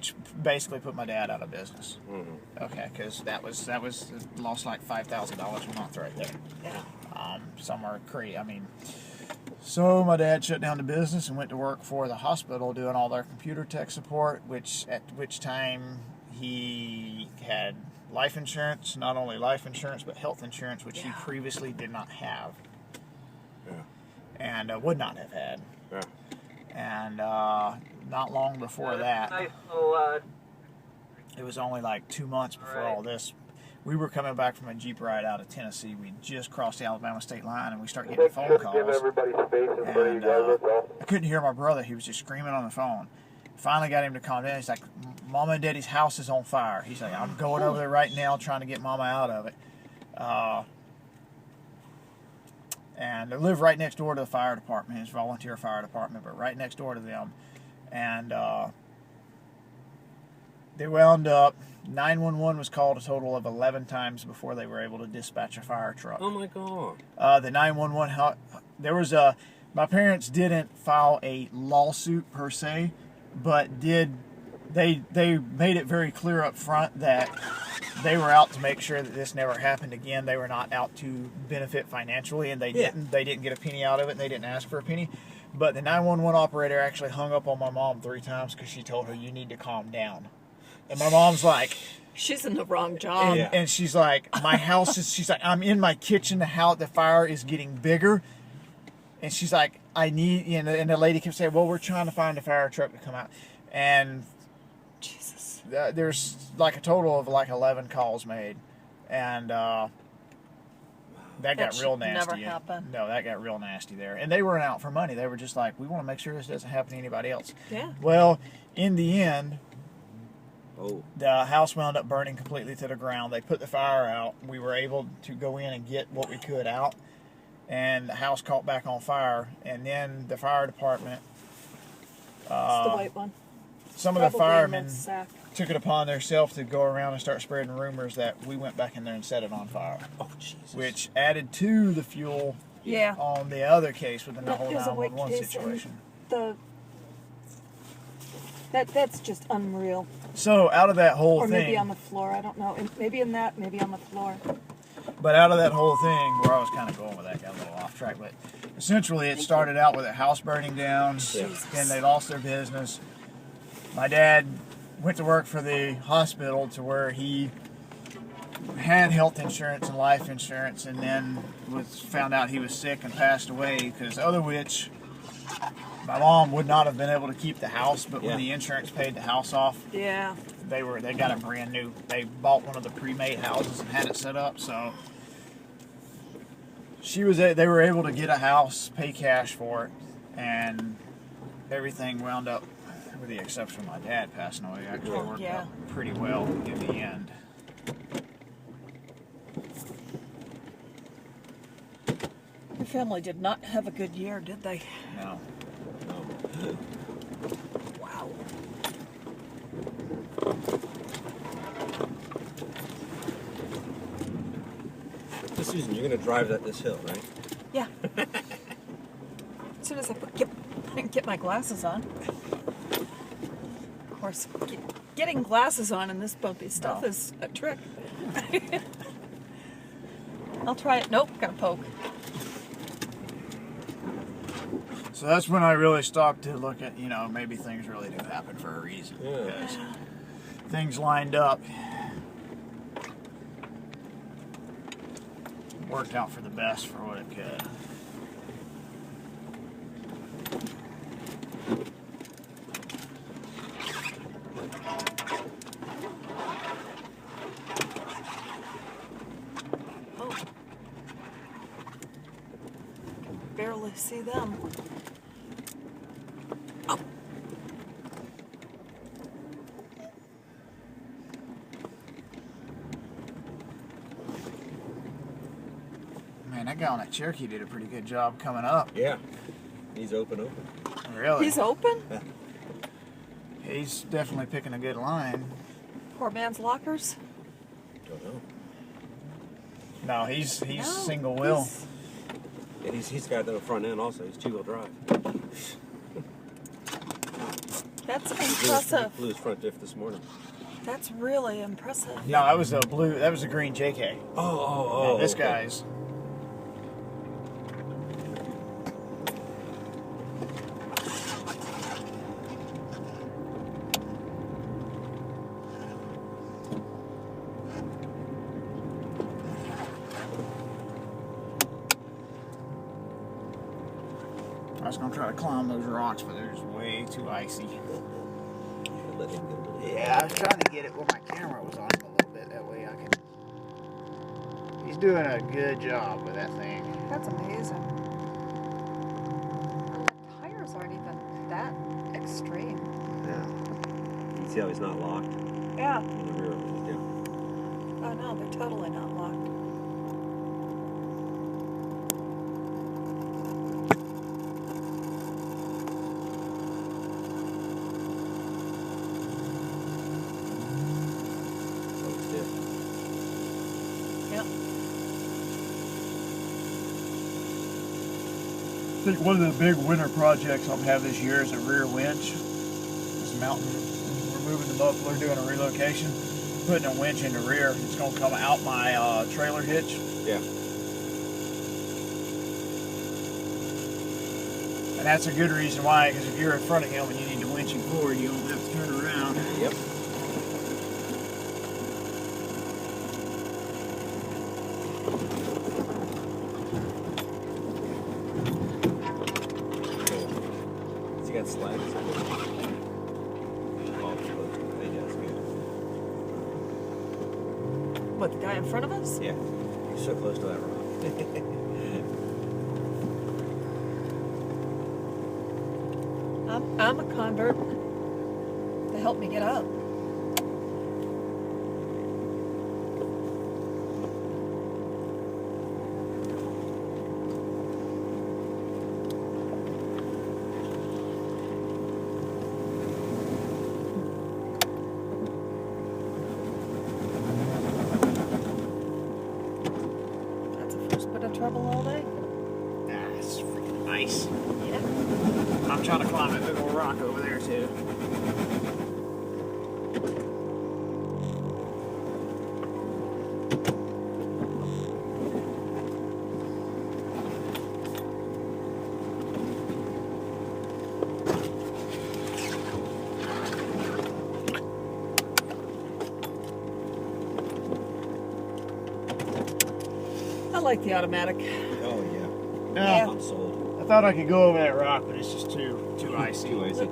which basically put my dad out of business. Okay, because that was lost like $5,000 a month right there. Yeah. Somewhere crazy. I mean, so my dad shut down the business and went to work for the hospital doing all their computer tech support, at which time he had life insurance, not only life insurance but health insurance, which he previously did not have. And would not have had. And not long before that, it was only like 2 months before all this, we were coming back from a Jeep ride out of Tennessee. We just crossed the Alabama state line, and we started getting phone calls. And I couldn't hear my brother. He was just screaming on the phone. Finally got him to calm down. He's like, Mama and Daddy's house is on fire. He's like, I'm going over there right now trying to get Mama out of it. And I live right next door to the fire department. It's a volunteer fire department, but right next door to them. And they wound up, 911 was called a total of 11 times before they were able to dispatch a fire truck. Oh my God. The 911, there was my parents didn't file a lawsuit per se, but they made it very clear up front that they were out to make sure that this never happened again. They were not out to benefit financially, and they didn't get a penny out of it, and they didn't ask for a penny. But the 911 operator actually hung up on my mom 3 times because she told her, you need to calm down. And my mom's like, she's in the wrong job. And she's like, my house is, she's like, I'm in my kitchen, the fire is getting bigger. And she's like, I need, and the lady kept saying, well, we're trying to find a fire truck to come out. And Jesus. There's like a total of like 11 calls made. And that got real nasty. Never happen. No, that got real nasty there. And they weren't out for money. They were just like, we want to make sure this doesn't happen to anybody else. Yeah. Well, in the end, the house wound up burning completely to the ground. They put the fire out. We were able to go in and get what we could out. And the house caught back on fire. And then the fire department... it's the white one. Some of the firemen took it upon themselves to go around and start spreading rumors that we went back in there and set it on fire. Oh, Jesus. Which added to the fuel on the other case with the whole 911 situation. That's just unreal. So out of that whole thing... Or maybe on the floor, I don't know. Maybe in that, maybe on the floor. But out of that whole thing, where I was kind of going with that, got a little off track, but essentially it started out with a house burning down, and they lost their business. My dad went to work for the hospital to where he had health insurance and life insurance, and then found out he was sick and passed away, because other which my mom would not have been able to keep the house, but when the insurance paid the house off, they got a brand new. They bought one of the pre-made houses and had it set up, so they were able to get a house, pay cash for it, and everything wound up, with the exception of my dad passing away, actually worked out pretty well in the end. Your family did not have a good year, did they? No. Wow. So Susan, you're going to drive this hill, right? Yeah. As soon as I get my glasses on. Of course, getting glasses on in this bumpy stuff is a trick. I'll try it. Nope, got a poke. So that's when I really stopped to look at, maybe things really do happen for a reason. Because things lined up. Worked out for the best for what it could. Oh. Barely see them. Oh. Man, that guy on that Cherokee did a pretty good job coming up. Yeah. He's open. Really? He's open? He's definitely picking a good line. Poor man's lockers? Don't know. No, he's single wheel. And he's got the front end also. He's 2-wheel drive. That's He impressive. blew his front diff this morning. That's really impressive. No, that was a blue. That was a green JK. Oh. This okay. guy's. I was gonna try to climb those rocks, but they're just way too icy. Let him get a little. Yeah, I was trying to get it where my camera was on him a little bit. That way I could. He's doing a good job with that thing. That's amazing. And the tires aren't even that extreme. Yeah. You see how he's not locked? Yeah. In the rear. Yeah. Oh no, they're totally not locked. Yep. I think one of the big winter projects I'll have this year is a rear winch. This mountain, we're moving the muffler, doing a relocation, putting a winch in the rear. It's going to come out my trailer hitch. Yeah. And that's a good reason why, because if you're in front of him and you need to winch him forward, you don't have to turn around. Yep. Has he got sleds? Oh, yeah, that's good. What, the guy in front of us? Yeah. You're so close to that rock. I'm a convert. They help me get up. That's the first bit of trouble all day. Ah, it's freaking nice. Yeah. I'm trying to climb that big old rock over there too. I like the automatic. Oh, yeah. Yeah. I'm sold. I thought I could go over that rock, but it's just too icy. Too icy.